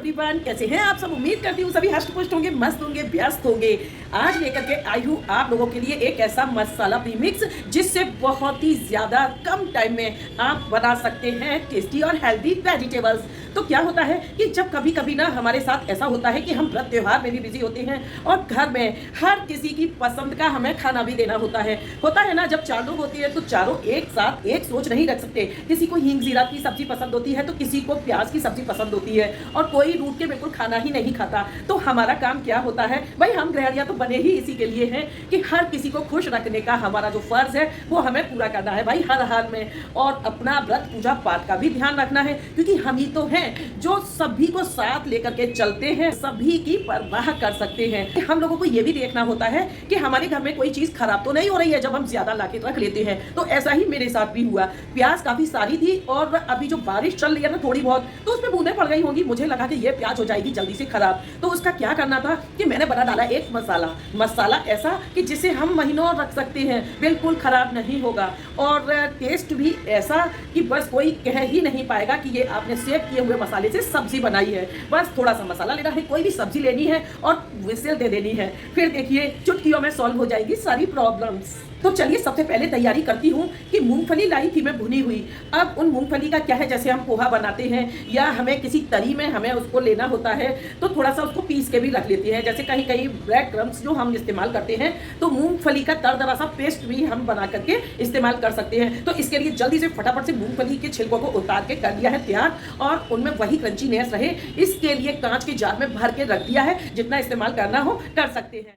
Everyone, कैसे हैं आप सब। उम्मीद करती हूँ सभी हष्ट पुष्ट होंगे, मस्त होंगे, व्यस्त होंगे। आज लेकर के आई हूँ आप लोगों के लिए एक ऐसा मसाला प्रीमिक्स जिससे बहुत ही ज़्यादा कम टाइम में आप बना सकते हैं टेस्टी और हेल्दी वेजिटेबल्स। तो क्या होता है कि जब कभी कभी ना हमारे साथ ऐसा होता है कि हम व्रत त्योहार में भी बिजी होते हैं और घर में हर किसी की पसंद का हमें खाना भी देना होता है ना। जब 4 लोग होते हैं तो चारों एक साथ एक सोच नहीं रख सकते। किसी को हींग जीरा की सब्जी पसंद होती है तो किसी को प्याज की सब्जी पसंद होती है और कोई रूट के बिल्कुल खाना ही नहीं खाता। तो हमारा काम क्या होता है भाई, हम गृहणियां तो बने ही इसी के लिए हैं कि हर किसी को खुश रखने का हमारा जो फर्ज है वो हमें पूरा करना है भाई, हर हाल में। और अपना व्रत पूजा पाठ का भी ध्यान रखना है क्योंकि हम ही तो हैं जो सभी को साथ लेकर के चलते हैं, सभी की परवाह कर सकते हैं। हम लोगों को ये भी देखना होता है कि हमारे घर में कोई चीज खराब तो नहीं हो रही है जब हम ज्यादा लाके रख लेते हैं। तो ऐसा ही मेरे साथ भी हुआ। प्याज काफी सारी थी और अभी जो बारिश चल रही है ना थोड़ी बहुत, तो उसमें बूंदें पड़ गई होंगी। मुझे लगा कि ये प्याज हो जाएगी जल्दी से खराब। तो उसका क्या करना था कि मैंने बना डाला एक मसाला ऐसा कि जिसे हम महीनों रख सकते हैं, बिल्कुल खराब नहीं होगा और टेस्ट भी ऐसा कि बस कोई कह ही नहीं पाएगा कि ये आपने सेव किए हुए मसाले से सब्जी बनाई है। बस थोड़ा सा मसाला लेना है, कोई भी सब्जी लेनी है और विसिल दे देनी है। फिर देखिए चुटकियों में सॉल्व हो जाएगी सारी प्रॉब्लम्स। तो चलिए सबसे पहले तैयारी करती हूँ कि मूंगफली लाई थी मैं भुनी हुई। अब उन मूंगफली का क्या है, जैसे हम पोहा बनाते हैं या हमें किसी तरी में हमें उसको लेना होता है तो थोड़ा सा उसको पीस के भी रख लेते हैं। जैसे कहीं कहीं ब्रेड क्रम्स जो हम इस्तेमाल करते हैं तो मूंगफली का दरदरा सा पेस्ट भी हम बना करके इस्तेमाल कर सकते हैं। तो इसके लिए जल्दी से फटाफट से मूंगफली के छिलकों को उतार के कर दिया है तैयार और उनमें वही क्रंचीनेस रहे इसके लिए कांच के जार में भर के रख दिया है। जितना इस्तेमाल करना हो कर सकते हैं।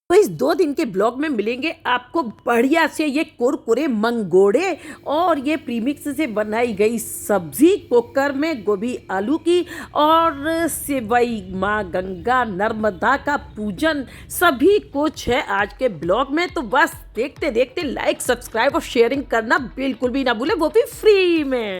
तो इस 2 दिन के ब्लॉग में मिलेंगे आपको बढ़िया से ये कुरकुरे मंगोड़े और ये प्रीमिक्स से बनाई गई सब्जी कुकर में गोभी आलू की और सेवई, माँ गंगा नर्मदा का पूजन, सभी कुछ है आज के ब्लॉग में। तो बस देखते देखते लाइक सब्सक्राइब और शेयरिंग करना बिल्कुल भी ना भूले, वो भी फ्री में।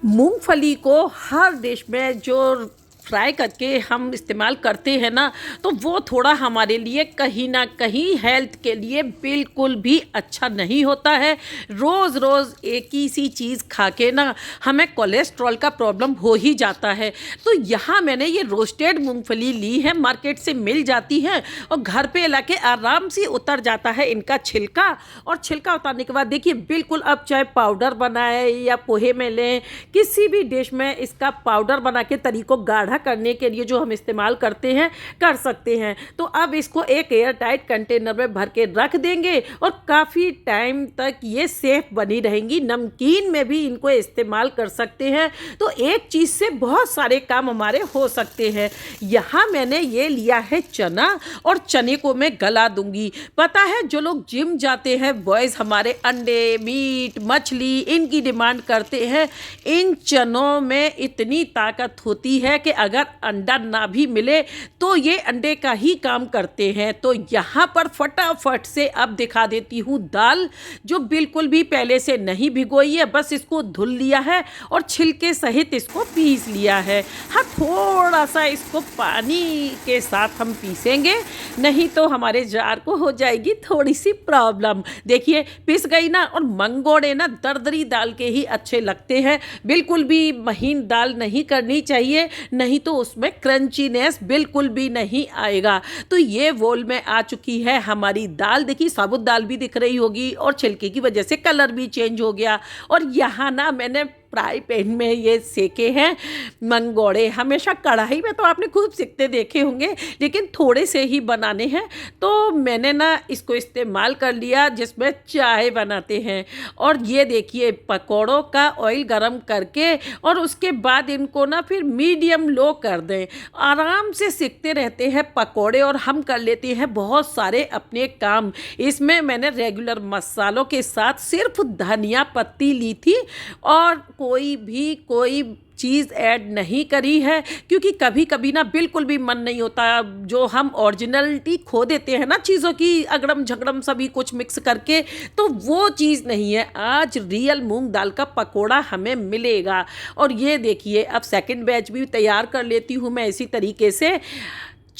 मूंगफली को हर डिश में जो फ्राई करके हम इस्तेमाल करते हैं ना तो वो थोड़ा हमारे लिए कहीं ना कहीं हेल्थ के लिए बिल्कुल भी अच्छा नहीं होता है। रोज़ रोज़ एक ही सी चीज़ खा के ना हमें कोलेस्ट्रॉल का प्रॉब्लम हो ही जाता है। तो यहाँ मैंने ये रोस्टेड मूंगफली ली है, मार्केट से मिल जाती है और घर पे लाके आराम से उतर जाता है इनका छिलका। और छिलका उतारने के बाद देखिए बिल्कुल, अब चाहे पाउडर बनाए या पोहे में लें, किसी भी डिश में इसका पाउडर बना के तरी को गाढ़ा करने के लिए जो हम इस्तेमाल करते हैं कर सकते हैं। तो अब इसको एक एयर टाइट कंटेनर में भर के रख देंगे और काफ़ी टाइम तक ये सेफ बनी रहेंगी। नमकीन में भी इनको इस्तेमाल कर सकते हैं। तो एक चीज़ से बहुत सारे काम हमारे हो सकते हैं। यहाँ मैंने ये लिया है चना और चने को मैं गला दूंगी। पता है जो लोग जिम जाते हैं बॉयज़, हमारे अंडे, मीट, मछली इनकी डिमांड करते हैं। इन चनों में इतनी ताकत होती है कि अगर अंडा ना भी मिले तो ये अंडे का ही काम करते हैं। तो यहाँ पर फटाफट से अब दिखा देती हूँ दाल, जो बिल्कुल भी पहले से नहीं भिगोई है, बस इसको धुल लिया है और छिलके सहित इसको पीस लिया है। हाँ, थोड़ा सा इसको पानी के साथ हम पीसेंगे, नहीं तो हमारे जार को हो जाएगी थोड़ी सी प्रॉब्लम। देखिए पिस गई ना। और मंगोड़े ना दरदरी दाल के ही अच्छे लगते हैं, बिल्कुल भी महीन दाल नहीं करनी चाहिए, नहीं तो उसमें क्रंचीनेस बिल्कुल भी नहीं आएगा। तो ये बोल में आ चुकी है हमारी दाल। देखिए साबुत दाल भी दिख रही होगी और छिलके की वजह से कलर भी चेंज हो गया। और यहाँ ना मैंने फ्राई पैन में ये सेके हैं मंगोड़े। हमेशा कढ़ाई में तो आपने खूब सेकते देखे होंगे, लेकिन थोड़े से ही बनाने हैं तो मैंने ना इसको इस्तेमाल कर लिया जिसमें चाय बनाते हैं। और ये देखिए पकौड़ों का ऑयल गरम करके और उसके बाद इनको ना फिर मीडियम लो कर दें। आराम से सेकते रहते हैं पकौड़े और हम कर लेते हैं बहुत सारे अपने काम। इसमें मैंने रेगुलर मसालों के साथ सिर्फ धनिया पत्ती ली थी और कोई चीज़ ऐड नहीं करी है, क्योंकि कभी कभी ना बिल्कुल भी मन नहीं होता, जो हम ओरिजिनलिटी खो देते हैं ना चीज़ों की, अगड़म झगड़म सभी कुछ मिक्स करके, तो वो चीज़ नहीं है। आज रियल मूंग दाल का पकोड़ा हमें मिलेगा। और ये देखिए अब सेकंड बैच भी तैयार कर लेती हूँ मैं इसी तरीके से।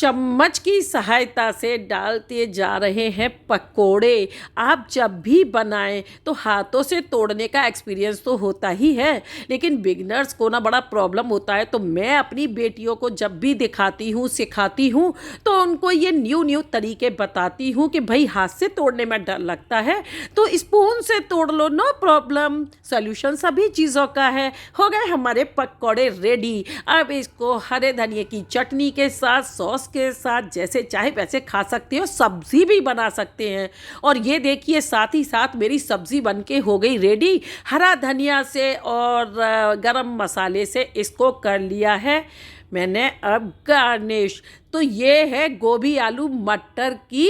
चम्मच की सहायता से डालते जा रहे हैं पकोड़े। आप जब भी बनाएं तो हाथों से तोड़ने का एक्सपीरियंस तो होता ही है, लेकिन बिगनर्स को ना बड़ा प्रॉब्लम होता है। तो मैं अपनी बेटियों को जब भी दिखाती हूँ, सिखाती हूँ, तो उनको ये न्यू न्यू तरीके बताती हूँ कि भाई हाथ से तोड़ने में डर लगता है तो स्पून से तोड़ लो, नो प्रॉब्लम। सोल्यूशन सभी चीज़ों का है। हो गए हमारे पकोड़े रेडी। अब इसको हरे धनिए की चटनी के साथ, सॉस के साथ, जैसे चाहे वैसे खा सकते हो। सब्जी भी बना सकते हैं। और ये देखिए साथ ही साथ मेरी सब्जी बनके हो गई रेडी। हरा धनिया से और गरम मसाले से इसको कर लिया है मैंने अब गार्निश। तो ये है गोभी आलू मटर की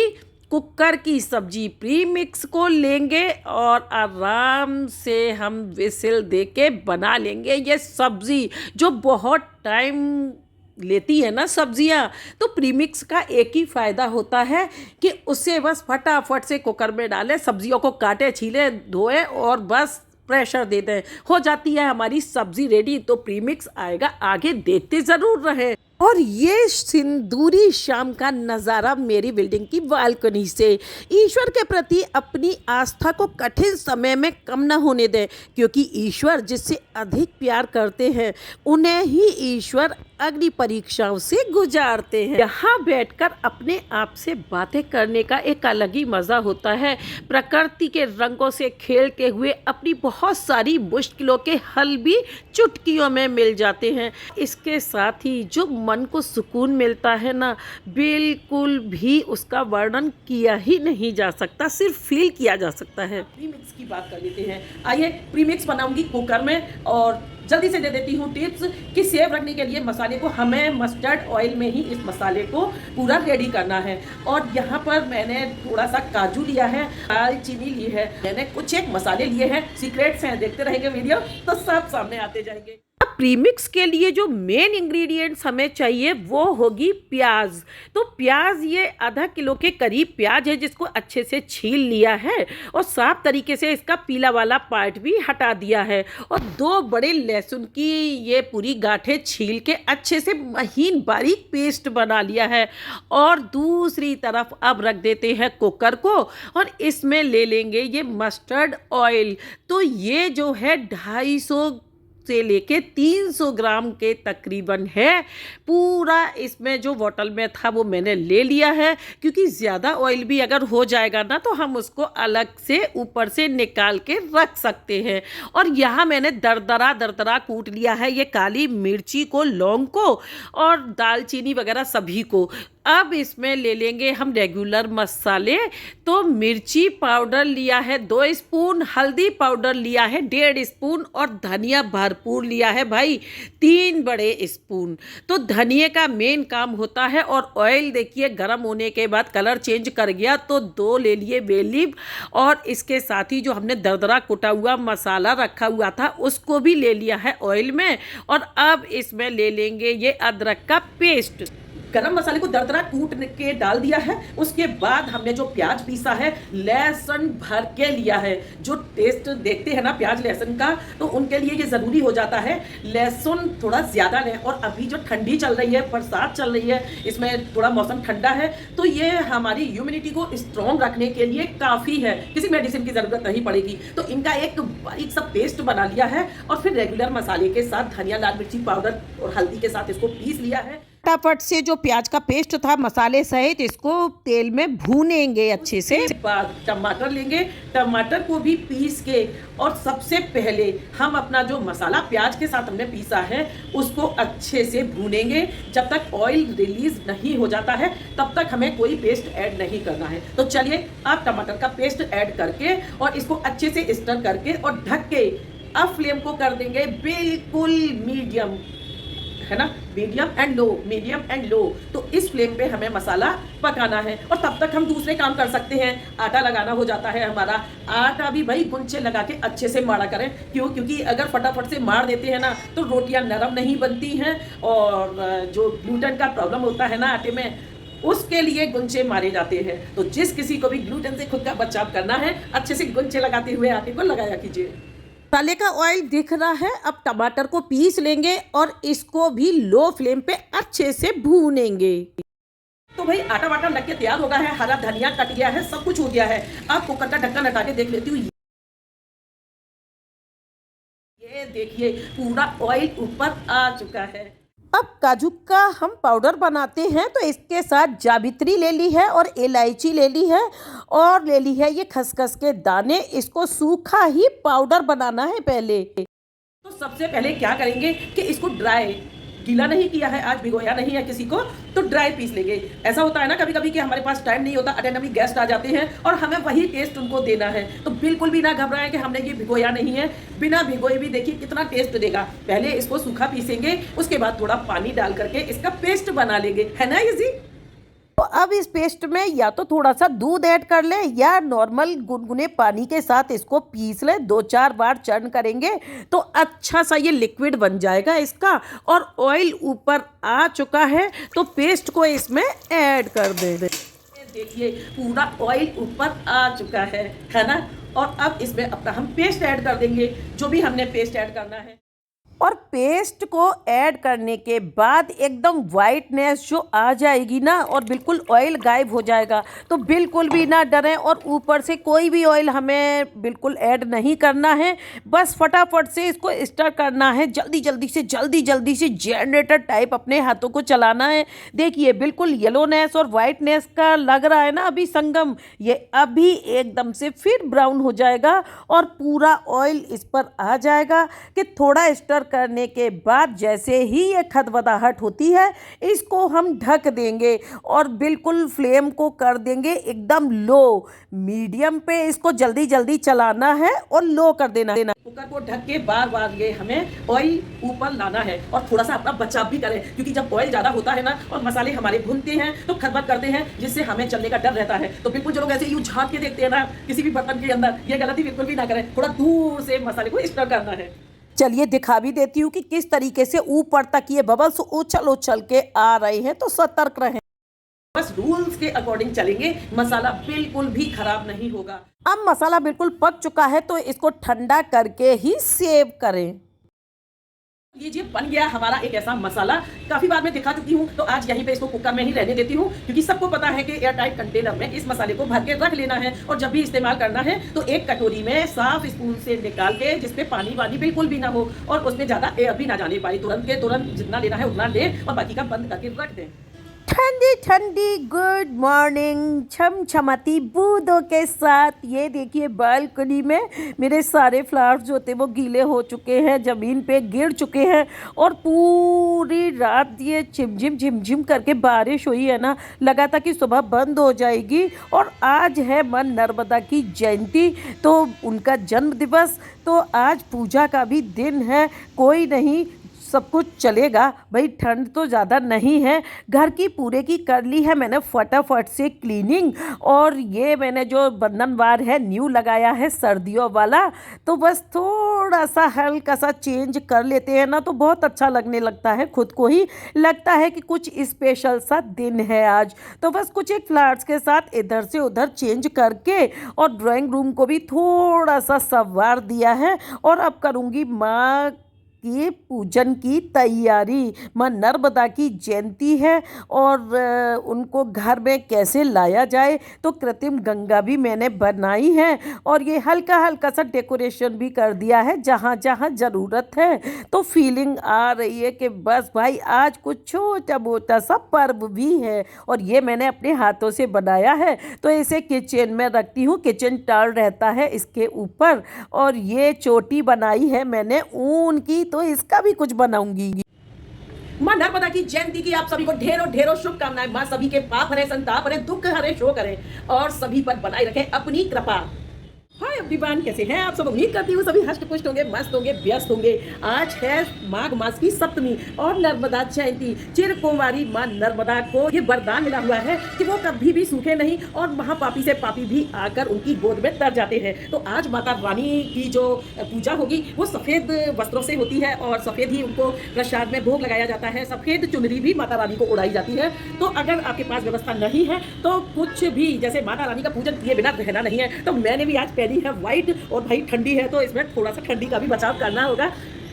कुकर की सब्जी। प्री मिक्स को लेंगे और आराम से हम विसिल दे के बना लेंगे ये सब्ज़ी, जो बहुत टाइम लेती है ना सब्जियां। तो प्रीमिक्स का एक ही फ़ायदा होता है कि उसे बस फटाफट से कुकर में डालें, सब्जियों को काटे, छीले, धोए और बस प्रेशर दे दें, हो जाती है हमारी सब्जी रेडी। तो प्रीमिक्स आएगा, आगे देखते ज़रूर रहे। और ये सिंदूरी शाम का नज़ारा मेरी बिल्डिंग की बालकनी से। ईश्वर के प्रति अपनी आस्था को कठिन समय में कम न होने दें, क्योंकि ईश्वर जिससे अधिक प्यार करते हैं उन्हें ही ईश्वर अग्नि परीक्षाओं से गुजारते हैं। यहाँ बैठकर अपने आप से बातें करने का एक अलग ही मज़ा होता है। प्रकृति के रंगों से खेलते हुए अपनी बहुत सारी मुश्किलों के हल भी चुटकियों में मिल जाते हैं। इसके साथ ही जो मन को सुकून मिलता है ना, बिल्कुल भी उसका वर्णन किया ही नहीं जा सकता, सिर्फ फील किया जा सकता है। प्रीमिक्स की बात कर लेते हैं। आइए प्रीमिक्स बनाऊंगी कुकर में, और जल्दी से दे देती हूँ टिप्स कि सेव रखने के लिए मसाले को हमें मस्टर्ड ऑयल में ही इस मसाले को पूरा रेडी करना है। और यहाँ पर मैंने थोड़ा सा काजू लिया है, दालचीनी ली है, मैंने कुछ एक मसाले लिए हैं, सीक्रेट्स हैं, देखते रहेंगे वीडियो तो सब सामने आते जाएंगे। प्रीमिक्स के लिए जो मेन इंग्रेडिएंट्स हमें चाहिए वो होगी प्याज। तो प्याज ये आधा किलो के करीब प्याज है, जिसको अच्छे से छील लिया है और साफ तरीके से इसका पीला वाला पार्ट भी हटा दिया है। और 2 बड़े लहसुन की ये पूरी गांठें छील के अच्छे से महीन बारीक पेस्ट बना लिया है। और दूसरी तरफ अब रख देते हैं कुकर को और इसमें ले लेंगे ये मस्टर्ड ऑयल। तो ये जो है 250 से लेके 300 ग्राम के तकरीबन है। पूरा इसमें जो बोतल में था वो मैंने ले लिया है, क्योंकि ज़्यादा ऑयल भी अगर हो जाएगा ना तो हम उसको अलग से ऊपर से निकाल के रख सकते हैं। और यहाँ मैंने दरदरा कूट लिया है ये काली मिर्ची को, लौंग को और दालचीनी वगैरह सभी को। अब इसमें ले लेंगे हम रेगुलर मसाले। तो मिर्ची पाउडर लिया है 2 स्पून, हल्दी पाउडर लिया है 1.5 स्पून और धनिया भरपूर लिया है भाई 3 बड़े स्पून। तो धनिया का मेन काम होता है। और ऑयल देखिए गर्म होने के बाद कलर चेंज कर गया, तो 2 ले लिए बे लीफ। और इसके साथ ही जो हमने दरदरा कुटा हुआ मसाला रखा हुआ था उसको भी ले लिया है ऑयल में। और अब इसमें ले लेंगे ये अदरक का पेस्ट। गरम मसाले को दरदरा कूट के डाल दिया है। उसके बाद हमने जो प्याज पीसा है, लहसुन भर के लिया है। जो टेस्ट देखते हैं ना प्याज लहसुन का, तो उनके लिए ये ज़रूरी हो जाता है लहसुन थोड़ा ज़्यादा लें। और अभी जो ठंडी चल रही है, बरसात चल रही है, इसमें थोड़ा मौसम ठंडा है, तो ये हमारी इम्यूनिटी को स्ट्रॉन्ग रखने के लिए काफ़ी है, किसी मेडिसिन की ज़रूरत नहीं पड़ेगी। तो इनका एक बारीक सा पेस्ट बना लिया है और फिर रेगुलर मसाले के साथ धनिया, लाल मिर्ची पाउडर और हल्दी के साथ इसको पीस लिया है। फटाफट से जो प्याज का पेस्ट था मसाले सहित इसको तेल में भूनेंगे अच्छे से। बाद टमाटर लेंगे, टमाटर को भी पीस के, और सबसे पहले हम अपना जो मसाला प्याज के साथ हमने पीसा है उसको अच्छे से भूनेंगे। जब तक ऑयल रिलीज नहीं हो जाता है तब तक हमें कोई पेस्ट ऐड नहीं करना है। तो चलिए आप टमाटर का पेस्ट ऐड करके और इसको अच्छे से स्टर करके और ढक के अब फ्लेम को कर देंगे बिल्कुल मीडियम, है ना, मीडियम एंड लो। तो इस फ्लेम पे हमें मसाला पकाना है। और तब तक हम दूसरे काम कर सकते हैं। आटा लगाना हो जाता है हमारा। आटा भी भाई गुंचे लगा के अच्छे से माड़ा करें। क्योंकि अगर फटाफट से मार देते हैं ना तो रोटियां नरम नहीं बनती हैं, और जो ग्लूटेन का प्रॉब्लम होता है ना आटे में, उसके लिए गुंचे मारे जाते हैं। तो जिस किसी को भी ग्लूटेन से खुद का बचाव करना है, अच्छे से गुंचे लगाते हुए आटे को लगाया कीजिए। मसाले का ऑयल दिख रहा है। अब टमाटर को पीस लेंगे और इसको भी लो फ्लेम पे अच्छे से भूनेंगे। तो भाई आटा वाटा लग के तैयार हो गया है, हरा धनिया कट गया है, सब कुछ हो गया है। अब कुकर का ढक्कन हटा के देख लेती हूँ। ये देखिए पूरा ऑयल ऊपर आ चुका है। अब काजू का हम पाउडर बनाते हैं, तो इसके साथ जावित्री ले ली है और इलायची ले ली है और ले ली है ये खसखस के दाने। इसको सूखा ही पाउडर बनाना है पहले। तो सबसे पहले क्या करेंगे कि इसको ड्राई, गीला नहीं किया है, आज भिगोया नहीं है किसी को, तो ड्राई पीस लेंगे। ऐसा होता है ना कभी कभी कि हमारे पास टाइम नहीं होता, अटेंडमी गेस्ट आ जाते हैं और हमें वही टेस्ट उनको देना है, तो बिल्कुल भी ना घबराएं कि हमने ये भिगोया नहीं है। बिना भिगोए भी देखिए कितना टेस्ट देगा। पहले इसको सूखा पीसेंगे, उसके बाद थोड़ा पानी डाल करके इसका पेस्ट बना लेंगे, है ना इजी। तो अब इस पेस्ट में या तो थोड़ा सा दूध ऐड कर ले या नॉर्मल गुनगुने पानी के साथ इसको पीस ले। 2-4 बार चर्न करेंगे तो अच्छा सा ये लिक्विड बन जाएगा इसका। और ऑयल ऊपर आ चुका है तो पेस्ट को इसमें ऐड कर दे। देखिए पूरा ऑयल ऊपर आ चुका है ना। और अब इसमें अपना हम पेस्ट ऐड कर देंगे, जो भी हमने पेस्ट ऐड करना है। और पेस्ट को ऐड करने के बाद एकदम वाइटनेस जो आ जाएगी ना और बिल्कुल ऑयल गायब हो जाएगा, तो बिल्कुल भी ना डरें। और ऊपर से कोई भी ऑयल हमें बिल्कुल ऐड नहीं करना है, बस फटाफट से इसको स्टर करना है। जल्दी जल्दी से जनरेटर टाइप अपने हाथों को चलाना है। देखिए बिल्कुल येलोनेस और वाइटनेस का लग रहा है ना अभी संगम, ये अभी एकदम से फिर ब्राउन हो जाएगा और पूरा ऑयल इस पर आ जाएगा। कि थोड़ा स्टर करने के बाद जैसे ही ये खदबदाहट होती है, इसको हम ढक देंगे और बिल्कुल फ्लेम को कर देंगे एकदम लो। मीडियम पे इसको जल्दी चलाना है और लो कर देना। कुकर को ढक के बार बार ये हमें ऑयल ऊपर लाना है और थोड़ा सा अपना बचाव भी करें, क्योंकि जब ऑयल ज़्यादा होता है ना और मसाले हमारे भुनते हैं तो खदबद करते हैं, जिससे हमें चलने का डर रहता है। तो बिल्कुल जो लोग ऐसे यूँ झाँक के देखते हैं ना किसी भी बर्तन के अंदर, ये गलती बिल्कुल भी ना करें। थोड़ा दूर से मसाले को स्टर करना है। चलिए दिखा भी देती हूँ कि किस तरीके से ऊपर तक ये बबल्स उछल के आ रहे हैं, तो सतर्क रहें। बस रूल्स के अकॉर्डिंग चलेंगे, मसाला बिल्कुल भी खराब नहीं होगा। अब मसाला बिल्कुल पक चुका है तो इसको ठंडा करके ही सेव करें। लीजिए बन गया हमारा एक ऐसा मसाला। काफी बार मैं दिखा चुकी हूँ, तो आज यहीं पे इसको कुकर में ही रहने देती हूँ, क्योंकि सबको पता है कि एयर टाइट कंटेनर में इस मसाले को भर के रख लेना है। और जब भी इस्तेमाल करना है तो एक कटोरी में साफ स्पून से निकाल के, जिसपे पानी वानी बिल्कुल भी ना हो और उसमें ज्यादा एयर भी ना जाने पाए, तुरंत के तुरंत जितना लेना है उतना ले और बाकी का बंद करके रख दें। ठंडी गुड मॉर्निंग छमछमाती बूंदों के साथ। ये देखिए बालकनी में मेरे सारे फ्लावर्स जो थे वो गीले हो चुके हैं, ज़मीन पे गिर चुके हैं और पूरी रात ये झिमझिम करके बारिश हुई है ना, लगा था कि सुबह बंद हो जाएगी। और आज है मां नर्मदा की जयंती, तो उनका जन्म दिवस, तो आज पूजा का भी दिन है। कोई नहीं, सब कुछ चलेगा भाई, ठंड तो ज़्यादा नहीं है। घर की पूरे की कर ली है मैंने फटाफट से क्लीनिंग। और ये मैंने जो बंधनवार है न्यू लगाया है सर्दियों वाला, तो बस थोड़ा सा हल्का सा चेंज कर लेते हैं ना तो बहुत अच्छा लगने लगता है, खुद को ही लगता है कि कुछ स्पेशल सा दिन है आज। तो बस कुछ एक फ्लावर्स के साथ इधर से उधर चेंज करके और ड्राइंग रूम को भी थोड़ा सा संवार दिया है। और अब करूँगी माँ की पूजन की तैयारी। मां नर्मदा की जयंती है और उनको घर में कैसे लाया जाए, तो कृत्रिम गंगा भी मैंने बनाई है और ये हल्का सा डेकोरेशन भी कर दिया है जहाँ जहाँ ज़रूरत है। तो फीलिंग आ रही है कि बस भाई आज कुछ छोटा मोटा सा पर्व भी है। और ये मैंने अपने हाथों से बनाया है, तो इसे किचन में रखती हूँ, किचन टॉल रहता है इसके ऊपर। और ये चोटी बनाई है मैंने ऊन की, तो इसका भी कुछ बनाऊंगी। मां नर्मदा की जयंती की आप सभी को ढेरों शुभकामनाएं। मां सभी के पाप हरे, संताप हरे, दुख हरे, शोक हरे और सभी पर बनाए रखें अपनी कृपा। हाय एवरीवन, कैसे हैं आप सब? उम्मीद करती हूँ सभी हष्ट पुष्ट होंगे, मस्त होंगे, व्यस्त होंगे। आज है माघ मास की सप्तमी और नर्मदा जयंती। चिर कुंवारी मां नर्मदा को ये वरदान मिला हुआ है कि वो कभी भी सूखे नहीं और महापापी से पापी भी आकर उनकी गोद में तर जाते हैं। तो आज माता रानी की जो पूजा होगी वो सफ़ेद वस्त्रों से होती है और सफ़ेद ही उनको प्रसाद में भोग लगाया जाता है। सफ़ेद चुनरी भी माता रानी को उड़ाई जाती है। तो अगर आपके पास व्यवस्था नहीं है तो कुछ भी, जैसे माता रानी का पूजन किए बिना रहना नहीं है, तो मैंने भी आज है वाइट। और भाई ठंडी है तो इसमें थोड़ा सा ठंडी का भी बचाव करना होगा।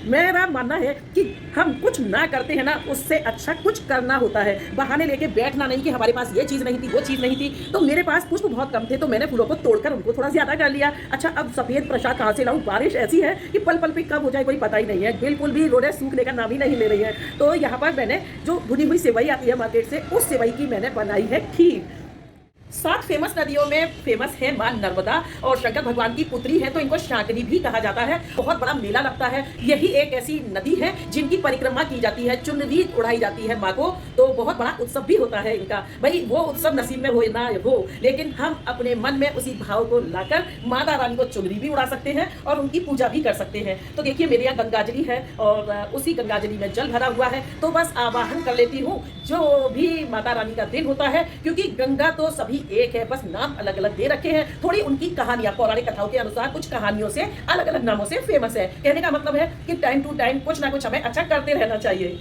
मेरा मानना है कि हम कुछ ना करते हैं ना, उससे अच्छा कुछ करना होता है। बहाने लेके बैठना नहीं कि हमारे पास ये चीज़ नहीं थी, वो चीज़ नहीं थी। तो मेरे पास पुष्प बहुत कम थे, तो मैंने फूलों को तोड़कर उनको थोड़ा ज़्यादा कर लिया। अच्छा, अब सफ़ेद प्रसाद कहाँ से लाऊँ? बारिश ऐसी है कि पल-पल पे कब हो जाए कोई पता ही नहीं है। बिल्कुल भी रोडें सूखने का नाम ही नहीं ले रही है। तो यहाँ पर मैंने जो भुनी हुई सेवई आती है मार्केट से, उस सेवई की मैंने बनाई है खीर। 7 फेमस नदियों में फेमस है मां नर्मदा और शंकर भगवान की पुत्री है, तो इनको शाकनी भी कहा जाता है। बहुत बड़ा मेला लगता है। यही एक ऐसी नदी है जिनकी परिक्रमा की जाती है, चुनरी उड़ाई जाती है माँ को, तो बहुत बड़ा उत्सव भी होता है इनका। भाई वो उत्सव नसीब में हो ना हो, लेकिन हम अपने मन में उसी भाव को लाकर माता रानी को चुनरी भी उड़ा सकते हैं और उनकी पूजा भी कर सकते हैं। तो देखिए मेरे यहाँ गंगाजली है और उसी गंगाजली में जल भरा हुआ है, तो बस आवाहन कर लेती हूँ जो भी माता रानी का दिन होता है, क्योंकि गंगा तो सभी एक है, बस नाम अलग अलग दे रखे हैं। थोड़ी उनकी कहानियां पौराणिक कथाओं के अनुसार कुछ कहानियों से अलग अलग नामों से फेमस है। कहने का मतलब है कि टाइम टू टाइम कुछ ना कुछ हमें अच्छा करते रहना चाहिए।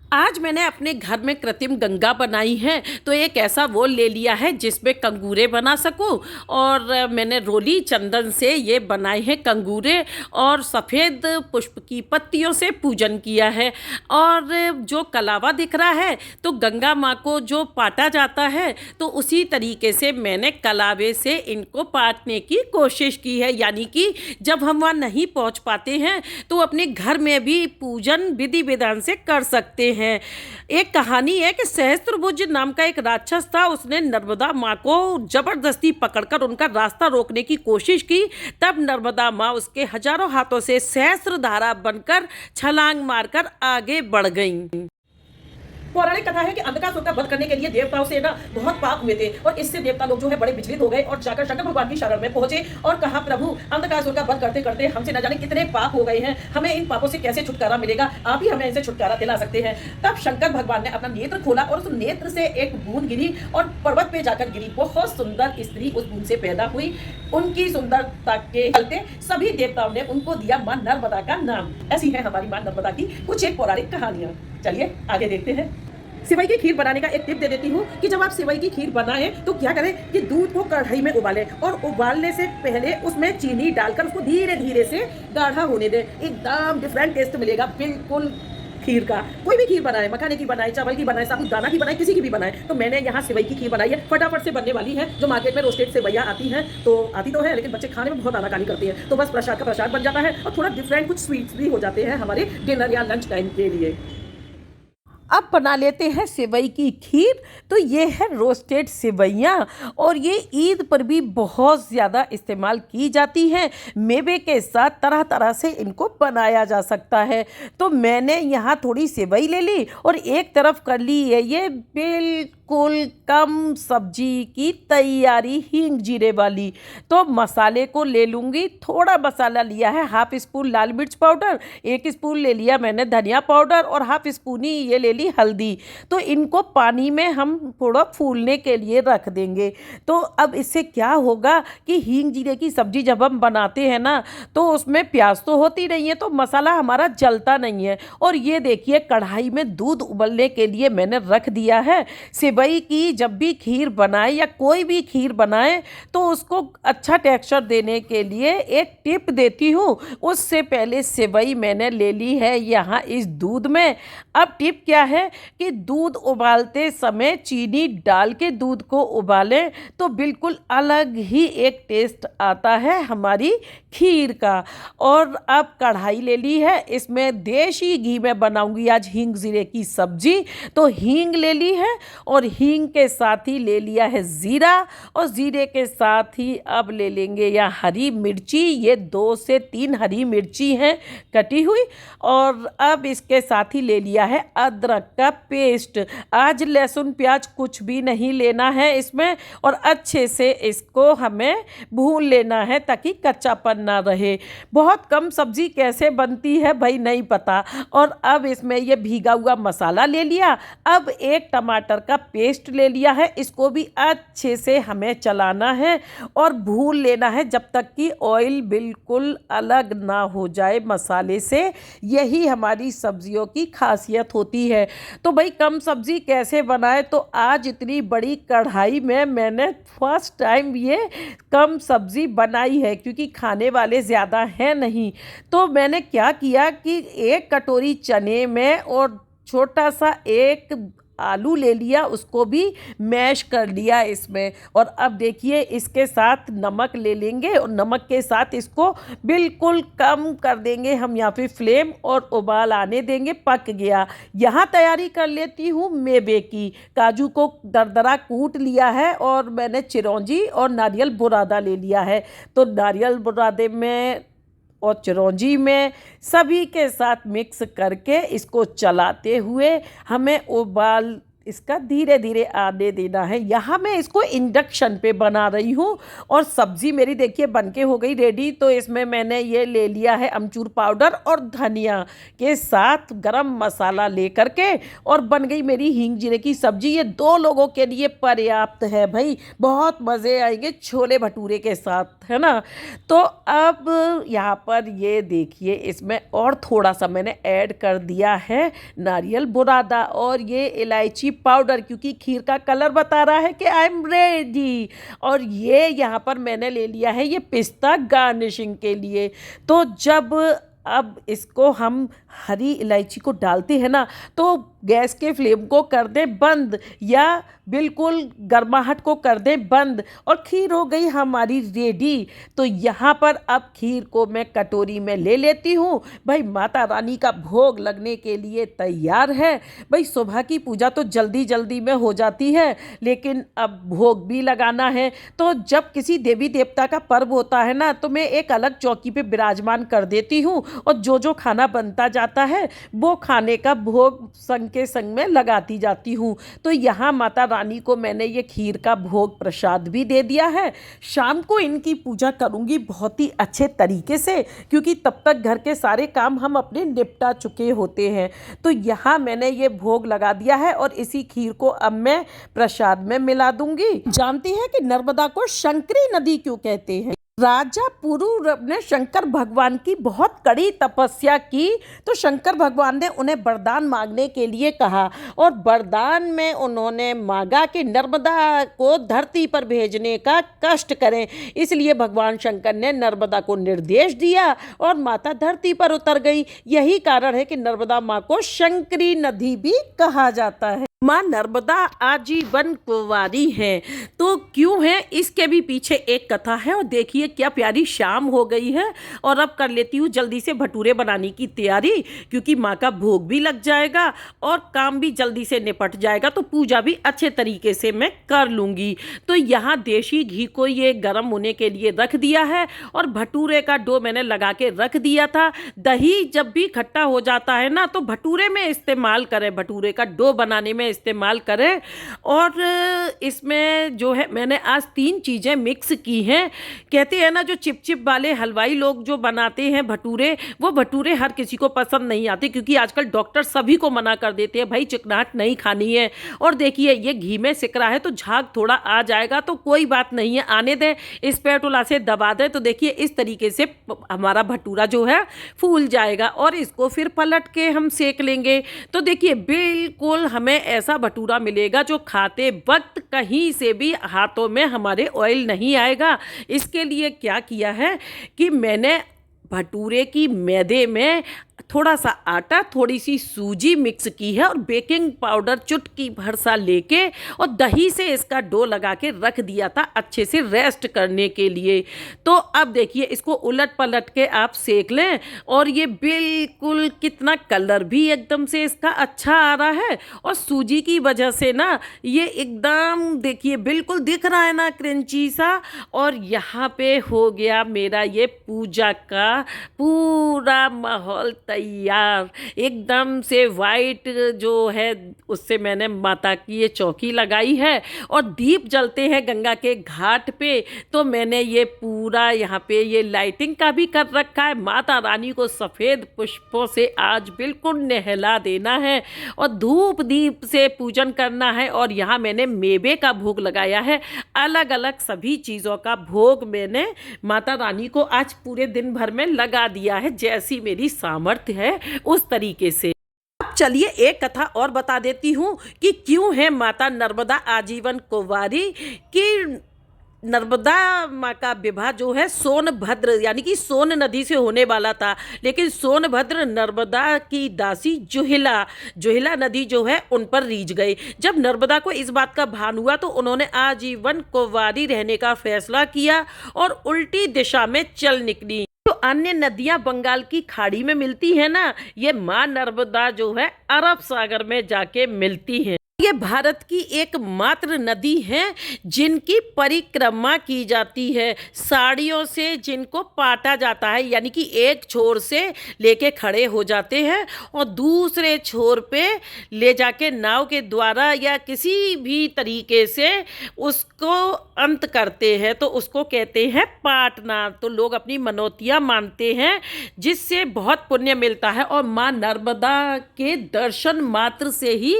आज मैंने अपने घर में कृत्रिम गंगा बनाई है, तो एक ऐसा वो ले लिया है जिसमें कंगूरे बना सकूं, और मैंने रोली चंदन से ये बनाए हैं कंगूरे और सफ़ेद पुष्प की पत्तियों से पूजन किया है। और जो कलावा दिख रहा है, तो गंगा माँ को जो पाटा जाता है, तो उसी तरीके से मैंने कलावे से इनको पाटने की कोशिश की है। यानी कि जब हम वहाँ नहीं पहुँच पाते हैं, तो अपने घर में भी पूजन विधि विधान से कर सकते हैं। एक कहानी है कि सहस्त्रभुज नाम का एक राक्षस था, उसने नर्मदा माँ को जबरदस्ती पकड़कर उनका रास्ता रोकने की कोशिश की। तब नर्मदा माँ उसके हजारों हाथों से सहस्त्रधारा बनकर छलांग मारकर आगे बढ़ गईं। पौराणिक कथा है कि अंधकासुर का वध करने के लिए देवताओं से ना बहुत पाप हुए थे, और इससे देवता लोग जो है बड़े विचलित हो गए और जाकर शंकर भगवान की शरण में पहुंचे और कहा, प्रभु अंधकासुर का वध करते करते हमसे न जाने कितने पाप हो गए हैं, हमें इन पापों से कैसे छुटकारा मिलेगा, आप ही हमें इनसे छुटकारा दिला सकते हैं। तब शंकर भगवान ने अपना नेत्र खोला और उस नेत्र से एक बूंद गिरी और पर्वत पे जाकर गिरी। बहुत सुंदर स्त्री उस बूंद से पैदा हुई। उनकी सुंदरता के चलते सभी देवताओं ने उनको दिया मां नर्मदा का नाम। ऐसी है हमारी मां नर्मदा की कुछ एक पौराणिक कहानियां। चलिए आगे देखते हैं। सेवई की खीर बनाने का एक टिप दे देती हूँ कि जब आप सेवई की खीर बनाएं तो क्या करें कि दूध को कढ़ाई में उबालें और उबालने से पहले उसमें चीनी डालकर उसको धीरे धीरे से गाढ़ा होने दें। एकदम डिफरेंट टेस्ट मिलेगा बिल्कुल खीर का। कोई भी खीर बनाए, मखाने की बनाए, चावल की बनाए, साबूदाना की बनाए, किसी की भी बनाए। तो मैंने यहाँ सेवई की खीर बनाई है, फटाफट से बनने वाली है। जो मार्केट में रोस्टेड सेवैयाँ आती हैं, तो आती तो है लेकिन बच्चे खाने में बहुत आनाकानी करते हैं, तो बस प्रसाद का प्रसाद बन जाता है और थोड़ा डिफरेंट कुछ स्वीट्स भी हो जाते हैं हमारे डिनर या लंच टाइम के लिए। अब बना लेते हैं सेवई की खीर। तो ये है रोस्टेड सेवैयाँ, और ये ईद पर भी बहुत ज़्यादा इस्तेमाल की जाती हैं। मेवे के साथ तरह तरह से इनको बनाया जा सकता है। तो मैंने यहाँ थोड़ी सेवई ले ली और एक तरफ कर ली है ये बिल्कुल कम सब्जी की तैयारी हींग जीरे वाली। तो मसाले को ले लूँगी। थोड़ा मसाला लिया है, हाफ स्पून लाल मिर्च पाउडर, 1 स्पून ले लिया मैंने धनिया पाउडर और हाफ स्पून ही ये ले ली हल्दी। तो इनको पानी में हम थोड़ा फूलने के लिए रख देंगे। तो अब इससे क्या होगा कि हींग जीरे की सब्जी जब हम बनाते हैं ना, तो उसमें प्याज तो होती नहीं है, तो मसाला हमारा जलता नहीं है। और ये देखिए कढ़ाई में दूध उबलने के लिए मैंने रख दिया है। सेवई की जब भी खीर बनाए या कोई भी खीर बनाए, तो उसको अच्छा टेक्सचर देने के लिए एक टिप देती हूँ। उससे पहले सेवई मैंने ले ली है यहाँ इस दूध में। अब टिप क्या है कि दूध उबालते समय चीनी डाल के दूध को उबालें, तो बिल्कुल अलग ही एक टेस्ट आता है हमारी खीर का। और अब कढ़ाई ले ली है, इसमें देसी घी में बनाऊंगी आज हींग जीरे की सब्जी। तो हींग ले ली है और हींग के साथ ही ले लिया है जीरा, और जीरे के साथ ही अब ले लेंगे या हरी मिर्ची। ये 2 से 3 हरी मिर्ची हैं कटी हुई, और अब इसके साथ ही ले लिया है अदरक का पेस्ट। आज लहसुन प्याज कुछ भी नहीं लेना है इसमें, और अच्छे से इसको हमें भून लेना है ताकि कच्चापन ना रहे। बहुत कम सब्जी कैसे बनती है भाई नहीं पता। और अब इसमें ये भीगा हुआ मसाला ले लिया। अब 1 टमाटर का पेस्ट ले लिया है, इसको भी अच्छे से हमें चलाना है और भून लेना है जब तक कि ऑयल बिल्कुल अलग ना हो जाए मसाले से। यही हमारी सब्जियों की खासियत होती है। तो भाई कम सब्जी कैसे बनाए, तो आज इतनी बड़ी कढ़ाई में मैंने फर्स्ट टाइम ये कम सब्जी बनाई है क्योंकि खाने वाले ज़्यादा हैं नहीं। तो मैंने क्या किया कि एक कटोरी चने में और छोटा सा एक आलू ले लिया, उसको भी मैश कर लिया इसमें। और अब देखिए इसके साथ नमक ले लेंगे और नमक के साथ इसको बिल्कुल कम कर देंगे हम यहाँ पे फ्लेम और उबाल आने देंगे। पक गया। यहाँ तैयारी कर लेती हूँ मेवे की। काजू को दरदरा कूट लिया है और मैंने चिरौंजी और नारियल बुरादा ले लिया है। तो नारियल बुरादे में और चिरौंजी में सभी के साथ मिक्स करके इसको चलाते हुए हमें उबाल इसका धीरे धीरे आने देना है। यहाँ मैं इसको इंडक्शन पे बना रही हूँ और सब्ज़ी मेरी देखिए बनके हो गई रेडी। तो इसमें मैंने ये ले लिया है अमचूर पाउडर और धनिया के साथ गरम मसाला ले करके और बन गई मेरी हींग जीरे की सब्ज़ी। ये 2 लोगों के लिए पर्याप्त है भाई, बहुत मज़े आएंगे छोले भटूरे के साथ, है ना। तो अब यहाँ पर ये देखिए इसमें और थोड़ा सा मैंने ऐड कर दिया है नारियल बुरादा और ये इलायची पाउडर, क्योंकि खीर का कलर बता रहा है कि आई एम रेडी। और ये यहाँ पर मैंने ले लिया है ये पिस्ता गार्निशिंग के लिए। तो जब अब इसको हम हरी इलायची को डालते हैं ना, तो गैस के फ्लेम को कर दें बंद या बिल्कुल गर्माहट को कर दें बंद और खीर हो गई हमारी रेडी। तो यहाँ पर अब खीर को मैं कटोरी में ले लेती हूँ। भाई माता रानी का भोग लगने के लिए तैयार है। भाई सुबह की पूजा तो जल्दी जल्दी में हो जाती है, लेकिन अब भोग भी लगाना है। तो जब किसी देवी देवता का पर्व होता है ना, तो मैं एक अलग चौकी पे विराजमान कर देती हूँ और जो जो खाना बनता जाता है वो खाने का भोग संग के संग में लगाती जाती हूँ। तो यहाँ माता रानी को मैंने ये खीर का भोग प्रसाद भी दे दिया है। शाम को इनकी पूजा करूँगी बहुत ही अच्छे तरीके से, क्योंकि तब तक घर के सारे काम हम अपने निपटा चुके होते हैं। तो यहाँ मैंने ये भोग लगा दिया है और इसी खीर को अब मैं प्रसाद में मिला दूंगी। जानती है कि नर्मदा को शंकरी नदी क्यों कहते हैं? राजा पुरु ने शंकर भगवान की बहुत कड़ी तपस्या की, तो शंकर भगवान ने उन्हें वरदान मांगने के लिए कहा और वरदान में उन्होंने मांगा कि नर्मदा को धरती पर भेजने का कष्ट करें। इसलिए भगवान शंकर ने नर्मदा को निर्देश दिया और माता धरती पर उतर गई। यही कारण है कि नर्मदा माँ को शंकरी नदी भी कहा जाता है। माँ नर्मदा आजीवन कुंवारी है। तो क्यों है, इसके भी पीछे एक कथा है। और देखिए क्या प्यारी शाम हो गई है और अब कर लेती हूँ जल्दी से भटूरे बनाने की तैयारी, क्योंकि माँ का भोग भी लग जाएगा और काम भी जल्दी से निपट जाएगा। तो पूजा भी अच्छे तरीके से मैं कर लूँगी। तो यहाँ देशी घी को ये गर्म होने के लिए रख दिया है और भटूरे का डो मैंने लगा के रख दिया था। दही जब भी खट्टा हो जाता है ना, तो भटूरे में इस्तेमाल करें, भटूरे का डो बनाने में इस्तेमाल करें। और इसमें जो है मैंने आज 3 चीज़ें मिक्स की हैं। कहते हैं ना जो चिपचिप वाले हलवाई लोग जो बनाते हैं भटूरे, वो भटूरे हर किसी को पसंद नहीं आते, क्योंकि आजकल डॉक्टर सभी को मना कर देते हैं भाई चिकनाहट नहीं खानी है। और देखिए ये घी में सिक रहा है तो झाग थोड़ा आ जाएगा, तो कोई बात नहीं है, आने दें, स्पैटुला से दबा दें। तो देखिए इस तरीके से हमारा भटूरा जो है फूल जाएगा और इसको फिर पलट के हम सेक लेंगे। तो देखिए बिल्कुल हमें ऐसा भटूरा मिलेगा जो खाते वक्त कहीं से भी हाथों में हमारे ऑयल नहीं आएगा। इसके लिए क्या किया है कि मैंने भटूरे की मैदे में थोड़ा सा आटा, थोड़ी सी सूजी मिक्स की है और बेकिंग पाउडर चुटकी भर सा लेके और दही से इसका डो लगा के रख दिया था अच्छे से रेस्ट करने के लिए। तो अब देखिए इसको उलट पलट के आप सेक लें और ये बिल्कुल कितना कलर भी एकदम से इसका अच्छा आ रहा है और सूजी की वजह से ना ये एकदम देखिए बिल्कुल दिख रहा है ना क्रंची सा। और यहाँ पे हो गया मेरा ये पूजा का पूरा माहौल तैयार, एकदम से वाइट जो है उससे मैंने माता की ये चौकी लगाई है और दीप जलते हैं गंगा के घाट पे। तो मैंने ये पूरा यहाँ पे ये लाइटिंग का भी कर रखा है। माता रानी को सफ़ेद पुष्पों से आज बिल्कुल नहला देना है और धूप दीप से पूजन करना है। और यहाँ मैंने मेवे का भोग लगाया है, अलग अलग सभी चीज़ों का भोग मैंने माता रानी को आज पूरे दिन भर में लगा दिया है, जैसी मेरी सामर्थ्य है उस तरीके से। अब चलिए एक कथा और बता देती हूँ कि क्यों है माता नर्मदा आजीवन कुंवारी। कि नर्मदा माँ का विवाह जो है सोनभद्र यानी कि सोन नदी से होने वाला था, लेकिन सोनभद्र नर्मदा की दासी जोहिला नदी जो है उन पर रीझ गई। जब नर्मदा को इस बात का भान हुआ तो उन्होंने आजीवन कुंवारी रहने का फैसला किया और उल्टी दिशा में चल निकली। तो अन्य नदियां बंगाल की खाड़ी में मिलती है ना, ये माँ नर्मदा जो है अरब सागर में जाके मिलती हैं। ये भारत की एकमात्र नदी है जिनकी परिक्रमा की जाती है, साड़ियों से जिनको पाटा जाता है, यानी कि एक छोर से लेके खड़े हो जाते हैं और दूसरे छोर पे ले जाके नाव के द्वारा या किसी भी तरीके से उसको अंत करते हैं, तो उसको कहते हैं पाटना। तो लोग अपनी मनौतियाँ मानते हैं जिससे बहुत पुण्य मिलता है और माँ नर्मदा के दर्शन मात्र से ही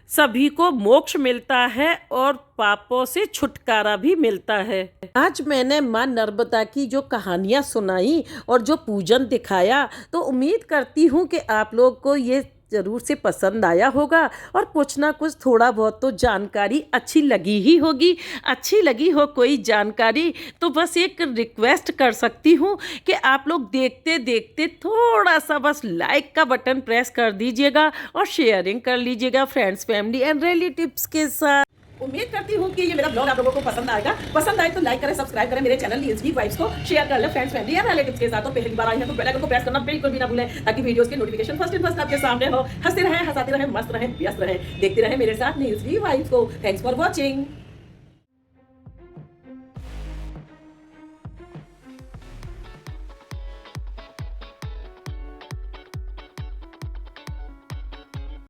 सभी को मोक्ष मिलता है और पापों से छुटकारा भी मिलता है। आज मैंने माँ नर्मदा की जो कहानियाँ सुनाई और जो पूजन दिखाया, तो उम्मीद करती हूँ कि आप लोग को ये ज़रूर से पसंद आया होगा और कुछ ना कुछ थोड़ा बहुत तो जानकारी अच्छी लगी ही होगी। अच्छी लगी हो कोई जानकारी तो बस एक रिक्वेस्ट कर सकती हूँ कि आप लोग देखते देखते थोड़ा सा बस लाइक का बटन प्रेस कर दीजिएगा और शेयरिंग कर लीजिएगा फ्रेंड्स, फैमिली एंड रिलेटिव्स के साथ। उम्मीद करती हूँ कि ये मेरा ब्लॉग आप लोगों को पसंद आएगा। पसंद आए तो लाइक करें, सब्सक्राइब करें मेरे चैनल लीएसवी वाइब्स को, शेयर कर लें फ्रेंड्स, फैमिली या रिलेटिव्स के साथ। और पहली बार आए हैं तो बेल आइकन को प्रेस करना बिल्कुल भी ना भूलें, ताकि वीडियोस के नोटिफिकेशन फर्स्ट इन फर्स्ट आपके सामने हो। हंसते रहें, हंसाते रहें, मस्त रहें, व्यस्त रहें, देखते रहें मेरे साथ लीएसवी वाइब्स को। Thanks for watching.